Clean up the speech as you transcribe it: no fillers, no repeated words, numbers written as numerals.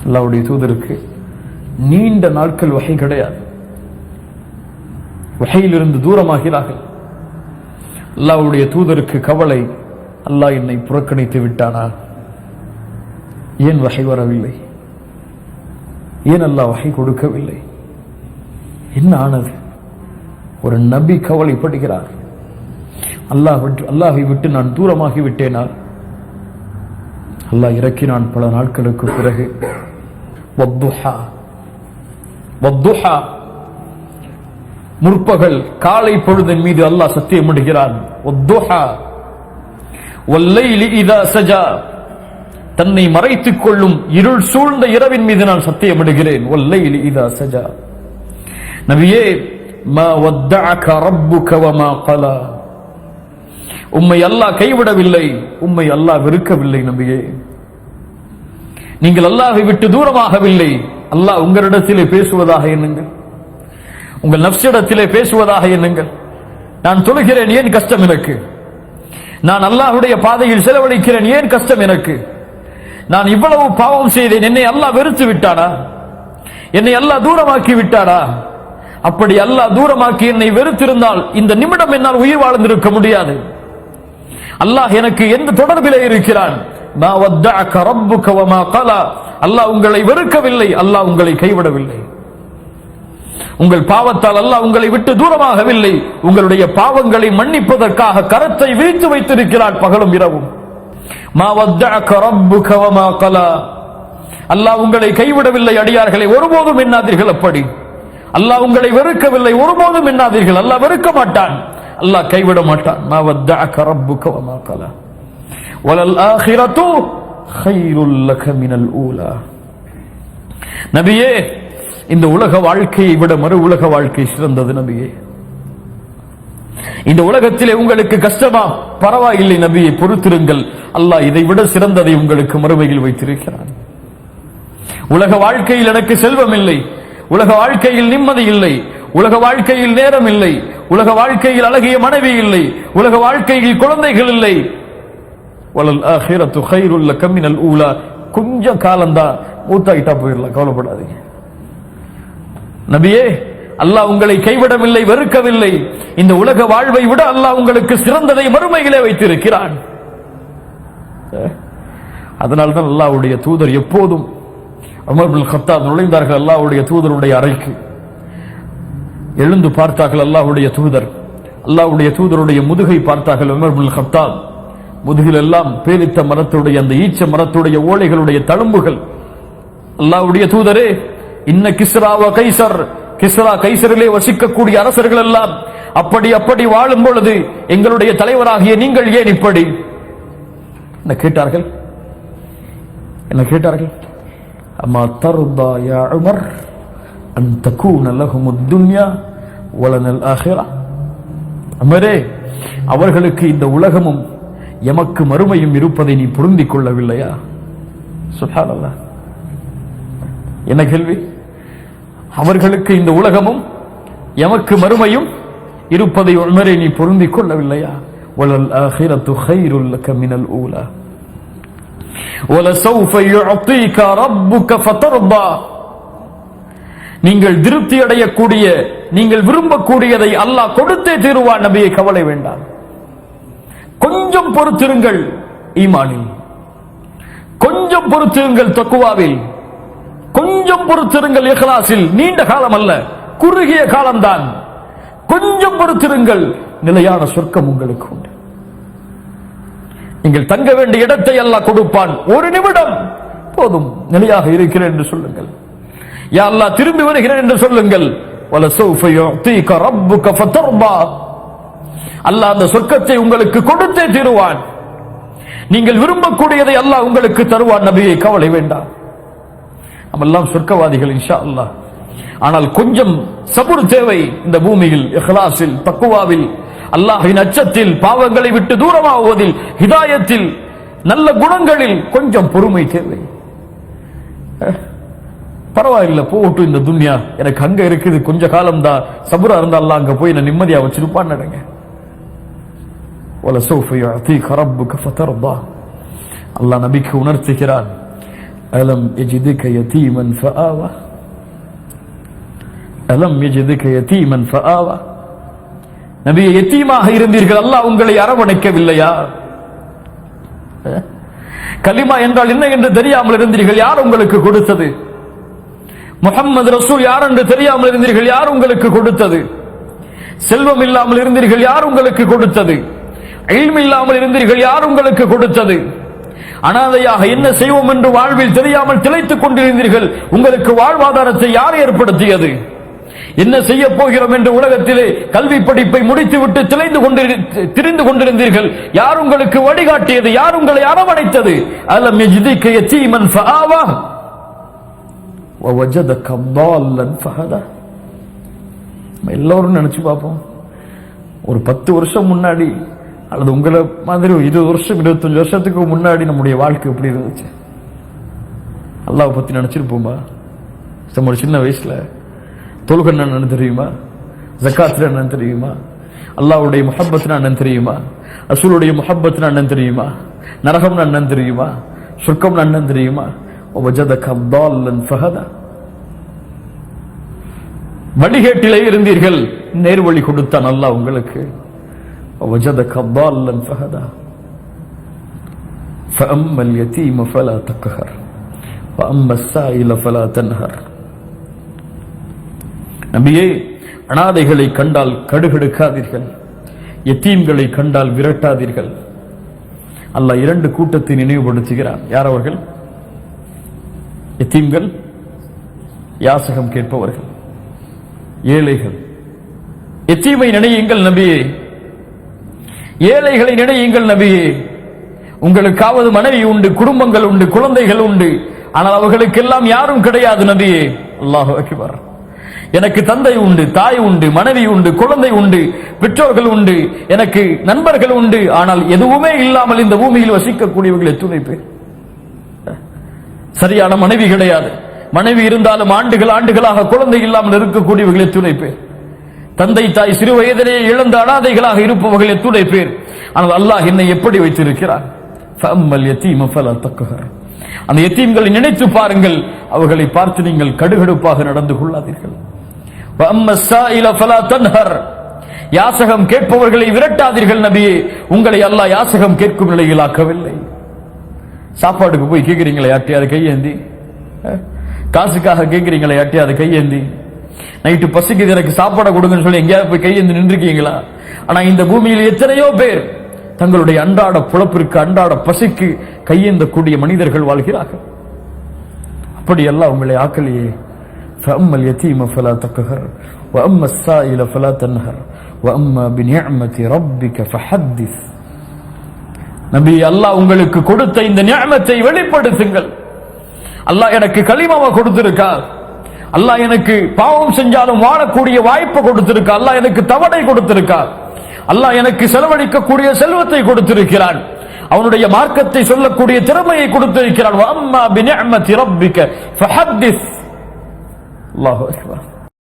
அல்லாஹ்வுடைய தூதருக்கு நீண்ட நாட்கள் வஹி கிடையாது. வஹியிலிருந்து தூரமாகிறார்கள். அல்லாஹ்வுடைய தூதருக்கு கவலை, அல்லாஹ் என்னை புறக்கணித்து விட்டானா? ஏன் வஹி வரவில்லை? ஏன் அல்லாஹ் வஹி கொடுக்கவில்லை? என்ன ஆனது? ஒரு நபி கவலைப்படுகிறார். அல்லாஹை விட்டு நான் தூரமாகி விட்டேனா? அல்லாஹ் இறக்கினான் பல நாட்களுக்கு பிறகு. வத்துஹா, முற்பகல் காலை பொழுதின் மீது அல்லாஹ் சத்தியமிடுகிறான். வத்துஹா வல்லைலி இதா சஜா, தன்னை மறைத்துக் கொள்ளும் இருள் சூழ்ந்த இரவின் மீது நான் சத்தியமிடுகிறேன். வல்லைலி இதா சஜா. நபியே, மா வத்தஅக ரப்புக வமா கலா, உம்மை அல்லாஹ் கைவிடவில்லை, உம்மை அல்லாஹ் வெறுக்கவில்லை. நபியே, நீங்கள் அல்லாஹ்வை விட்டு தூரமாகவில்லை. அல்லாஹ் உங்களிடத்திலே பேசுவதாக எண்ணுங்கள், உங்கள் நஃப்ஸிடத்திலே பேசுவதாக எண்ணுங்கள். நான் தொழுகிறேன், ஏன் கஷ்டம் எனக்கு? நான் அல்லாஹ்வுடைய பாதையில் செலவழிக்கிறேன், ஏன் கஷ்டம் எனக்கு? நான் இவ்வளவு பாவம் செய்தேன், என்னை அல்லாஹ் வெறுத்து விட்டானா? என்னை அல்லாஹ் தூரமாக்கி விட்டானா? அப்படி அல்லாஹ் தூரமாக்கி என்னை வெறுத்திருந்தால் இந்த நிமிடம் என்னால் உயிர் வாழ்ந்திருக்க முடியாது. அல்லாஹ் எனக்கு எந்த தொடர்பிலே இருக்கிறான்? மா வத்தஅக ரப்புக வமா கலா, அல்லாஹ் உங்களை வெறுக்கவில்லை, அல்லாஹ் உங்களை கைவிடவில்லை. உங்கள் பாவத்தால் அல்லாஹ் உங்களை விட்டு தூரமாகவில்லை. உங்களுடைய பாவங்களை மன்னிப்பதற்காக கரத்தை விரித்து வைத்திருக்கிறான் பகலும் இரவும். மா வத்தஅக ரப்புக வமா கலா, அல்லாஹ் உங்களை கைவிடவில்லை. அடியார்களை ஒருபோதும் எண்ணாதீர்கள் அப்படி. அல்லாஹ் உங்களை வெறுக்கவில்லை, ஒருபோதும் எண்ணாதீர்கள். அல்லாஹ் வெறுக்க மாட்டான், அல்லாஹ் கைவிட மாட்டான். மா வத்தஅக ரப்புக வமா கலா வலல் ஆখিরাতু கைருல் லக மினல் ஊலா. நபியே, இந்த உலக வாழ்க்கையை விட மறு உலக வாழ்க்கை சிறந்தது. நபியே, இந்த உலகத்திலே உங்களுக்கு கஷ்டமா? பரவாயில்லை நபியை, பொறுத்திருங்கள். அல்லாஹ் இதை விட சிறந்ததை உங்களுக்கு மறுமையில் வைத்திருக்கிறான். உலக வாழ்க்கையில் எனக்கு செல்வம் இல்லை, உலக வாழ்க்கையில் நிம்மதி இல்லை, உலக வாழ்க்கையில் நேரம் இல்லை, உலக வாழ்க்கையில் அழகிய மனைவி இல்லை, உலக வாழ்க்கையில் குழந்தைகள் இல்லை. வலல் ஆখিরাতু கைருல் லக மினல் ஊலா. கொஞ்சம் காலம்தான், மூத்தாயிட்டா போயிடலாம், கவலைப்படாதீங்க. நபியே, அல்லாஹ் உங்களை கைவிடவில்லை, வெறுக்கவில்லை. இந்த உலக வாழ்வை விட அல்லாஹ் உங்களுக்கு சிறந்ததை மறுமையிலே வைத்திருக்கிறான். அதனால்தான் அல்லாஹ்வுடைய தூதர் எப்போதும், உமர் இப்னு கத்தாப் நுழைந்தார்கள் அல்லாஹ்வுடைய தூதருடைய அறைக்கு. எழுந்து பார்த்தார்கள் அல்லாஹ்வுடைய தூதர். அல்லாஹ்வுடைய தூதருடைய முதுகை பார்த்தார்கள் உமர் இப்னு கத்தாப். முதுகில் எல்லாம் பேரித்த மரத்துடைய, அந்த ஈச்ச மரத்துடைய ஓலைகளுடைய தழும்புகள். அல்லாஹ்வுடைய தூதரே, இன்ன கிஸ்ரா வ கைசர், கிஸ்ரா கைசரிலே வசிக்கக்கூடிய அரசர்கள் எல்லாம் அப்படி அப்படி வாழும் பொழுது எங்களுடைய தலைவராகிய நீங்கள் ஏன் இப்படி? என்ன கேட்டார்கள்? என்ன கேட்டார்கள்? அம்மா தர்தா யா உமர் அன் தகூன லஹுமுத் துன்யா வலனல் ஆখিরা. உமரே, அவர்களுக்கு இந்த உலகமும் எமக்கு மறுமையும் இருப்பதை நீ பொருந்திக் கொள்ளவில்லையா? சுப்ஹானல்லாஹ், என்ன கேள்வி? அவர்களுக்கு இந்த உலகமும் எமக்கு மறுமையும் இருப்பதை உமரே நீ பொருந்திக் கொள்ளவில்லையா? வலல் ஆখিরাতু கைருல் லக மினல் ஊலா வலசௌஃப யுஅதீக ரப்புக ஃபதர்தா. நீங்கள் திருப்தி அடையக்கூடிய, நீங்கள் விரும்பக்கூடியதை அல்லாஹ் கொடுத்தே தீருவான். நபியை, கவலை வேண்டாம். கொஞ்சம் பொறுத்திருங்கள் ஈமானில், கொஞ்சம் பொறுத்திருங்கள் தக்வாவில், கொஞ்சம் பொறுத்திருங்கள் இஹ்லாஸில். நீண்ட காலம் அல்ல, குறுகிய காலம்தான். கொஞ்சம் பொறுத்திருங்கள், நிலையான சொர்க்கம் உங்களுக்கு உண்டு. நீங்கள் தங்க வேண்டிய இடத்தை அல்லாஹ் கொடுப்பான். ஒரு நிமிடம் போதும், நிலையாக இருக்கிறேன் என்று சொல்லுங்கள். யா அல்லாஹ், திரும்பி வருகிறேன் என்று சொல்லுங்கள். வலசௌஃப யுஅதீக ரப்புக ஃபதர்தா. அல்லாஹ் அந்த சொர்க்கத்தை உங்களுக்கு கொடுத்தே தீருவான். நீங்கள் விரும்பக்கூடியதை அல்லாஹ் உங்களுக்கு தருவான். நபியை, கவலை வேண்டாம். நம்மெல்லாம் சொர்க்கவாதிகள் இன்ஷா அல்லாஹ். ஆனால் கொஞ்சம் சபுர் தேவை. இந்த பூமியில் இஹ்லாஸில், தக்வாவில், அல்லாஹ்வின் அச்சத்தில், பாவங்களை விட்டு தூரமாகுவதில், ஹிதாயத்தில், நல்ல குணங்களில் கொஞ்சம் பொறுமை தேவை. பரவாயில்ல, போகட்டும் இந்த துன்யா, எனக்கு அங்க இருக்குது, கொஞ்ச காலம் தான், சபுரா இருந்தா அல்லாஹ் அங்க போய் நான் நிம்மதியா வச்சிருப்பான்னு நினைங்க. வலசௌஃப யுஅதீக ரப்புக ஃபதர்தா. அல்லாஹ் நபிக்கு உணர்த்துகிறான், அலம் யஜிதுக யதீமன் ஃபஆவா, அலம் யஜிதுக யதீமன் ஃபஆவா. நபியே, யதீமாக இருந்தீர்கள், அல்லாஹ் உங்களை அரவணைக்கவில்லையா? கலிமா என்றால் என்ன என்று தெரியாமல் இருந்தீர்கள், யார் உங்களுக்கு கொடுத்தது? முஹம்மது ரசூல் யார் என்று தெரியாமல் இருந்தீர்கள், யார் உங்களுக்கு கொடுத்தது? செல்வம் இல்லாமல் இருந்தீர்கள், யார் உங்களுக்கு கொடுத்தது? இல்ம் இல்லாமல் இருந்தீர்கள், யார் உங்களுக்கு கொடுத்தது? அனாதையாக என்ன செய்வோம் என்று வாழ்வில் தெரியாமல் திளைத்துக் கொண்டிருந்தீர்கள், உங்களுக்கு வாழ்வாதாரத்தை யார் ஏற்படுத்தியது? என்ன செய்ய போகிறோம் என்று உலகத்திலே கல்வி படிப்பை முடித்துவிட்டு திரிந்து கொண்டிருந்தீர்கள், யார் உங்களுக்கு வழிகாட்டியது? யார் உங்களை அரவணைத்தது? அலம் யஜிதுக யதீமன் ஃபஆவா வவஜதக ضالًا ஃபஹதா. எல்லாரும் நினைச்சு பார்ப்போம், ஒரு 10 வருஷம் முன்னாடி அல்லது உங்களை மாதிரி 20 வருஷம் 25 வருஷத்துக்கு முன்னாடி நம்முடைய வாழ்க்கை எப்படி இருந்துச்சு? அல்லாஹ் பத்தி நினைச்சிருப்போமா? நம்ம சின்ன வயசுல தொழுகை என்னன்னு தெரியுமா? ஜக்காத் என்னன்னு தெரியுமா? அல்லாஹ்வுடைய முஹப்பத்னா என்னன்னு தெரியுமா? ரசூலுடைய முஹப்பத்னா என்னன்னு தெரியுமா? நரகம் என்னன்னு தெரியுமா? சொர்க்கம் என்னன்னு தெரியுமா? வஜதக ضالًا ஃபஹதா. வழிகேட்டிலே இருந்தீர்கள், நேர்வழி கொடுத்தான் அல்லாஹ் உங்களுக்கு. வஜதக ضالًا ஃபஹதா. فأما اليتيم فلا تقهر وأما السائل فلا تنهر. நபியே, அனாதைகளை கண்டால் கடுகடுக்காதீர்கள், யத்தீம்களை கண்டால் விரட்டாதீர்கள். அல்லாஹ் 2 கூட்டத்தை நினைவுபடுத்துகிறான். யார் அவர்கள்? யத்தீம்கள், யாசகம் கேட்பவர்கள், ஏழைகள். யத்தீமை நினையுங்கள் நபியே, ஏழைகளை நினையுங்கள் நபியே. உங்களுக்காவது மனைவி உண்டு, குடும்பங்கள் உண்டு, குழந்தைகள் உண்டு, ஆனால் அவர்களுக்கெல்லாம் யாரும் கிடையாது நபியே. அல்லாஹு அக்பர். எனக்கு தந்தை உண்டு, தாய் உண்டு, மனைவி உண்டு, குழந்தை உண்டு, பெற்றோர்கள் உண்டு, எனக்கு நண்பர்கள் உண்டு, ஆனால் எதுவுமே இல்லாமல் இந்த பூமியில் வசிக்கக்கூடியவர்கள் எத்துணை பேர். சரியான மனைவி கிடையாது, மனைவி இருந்தாலும் ஆண்டுகளாக குழந்தை இல்லாமல் இருக்கக்கூடியவர்கள் எத்துணை பேர். தந்தை தாய் சிறு வயதிலே இழந்த அனாதைகளாக இருப்பவர்கள் எத்துணை பேர். ஆனால் அல்லாஹ் என்னை எப்படி வைத்திருக்கிறார்? ஃபஅம்மல் யதீம ஃபலா தக்ஹர். அந்த யத்தீம்களை நினைத்து பாருங்கள், அவர்களை பார்த்து நீங்கள் கடுகடுப்பாக நடந்து கொள்ளாதீர்கள். வஅம்மஸ் ஸாயில ஃபலா தன்ஹர். யாசகம் கேட்பவர்களை விரட்டாதீர்கள் நபியே. உங்களை அல்லாஹ் யாசகம் கேட்கும் நிலையில் ஆக்கவில்லை. சாப்பாடுக்கு போய் கேட்கிறீங்களா யார்ட்டையாவது கையேந்தி? காசுக்காக கேட்கிறீங்களா யார்ட்டையாவது கையேந்தி? நைட்டு பசிக்குது எனக்கு சாப்பாடை கொடுங்கன்னு சொல்லி எங்கேயாவது போய் கையேந்தி நின்றுருக்கீங்களா? ஆனா இந்த பூமியில் எத்தனையோ பேர் தங்களுடைய அன்றாட புலப்பிற்கு, அன்றாட பசிக்கு கையேந்தக்கூடிய மனிதர்கள் வாழ்கிறார்கள். அப்படி எல்லாம் உங்களை ஆக்கலையே. فأما اليتيم فلا تقهر وأما السائل فلا تنهر وأما بنعمة ربك فحدث. நபி, அல்லாஹ் உங்களுக்கு கொடுத்த இந்த நிஅமத்தை வெளிப்படுத்துங்கள். அல்லாஹ் எனக்கு கலிமாவை கொடுத்திருக்கார், அல்லாஹ் எனக்கு பாவம் செஞ்சாலும் வாழக்கூடிய வாய்ப்பு கொடுத்திருக்கார், அல்லாஹ் எனக்கு தவணை கொடுத்திருக்கார், அல்லாஹ் எனக்கு செலவழிக்கக்கூடிய செல்வத்தை கொடுத்திருக்கிறான், அவனுடைய மார்க்கத்தை சொல்லக்கூடிய திறமையை கொடுத்திருக்கிறான். வஅம்மா பினிஅமதி ரப்பிக ஃபஹத்திஸ். அல்லாஹு அக்பர்.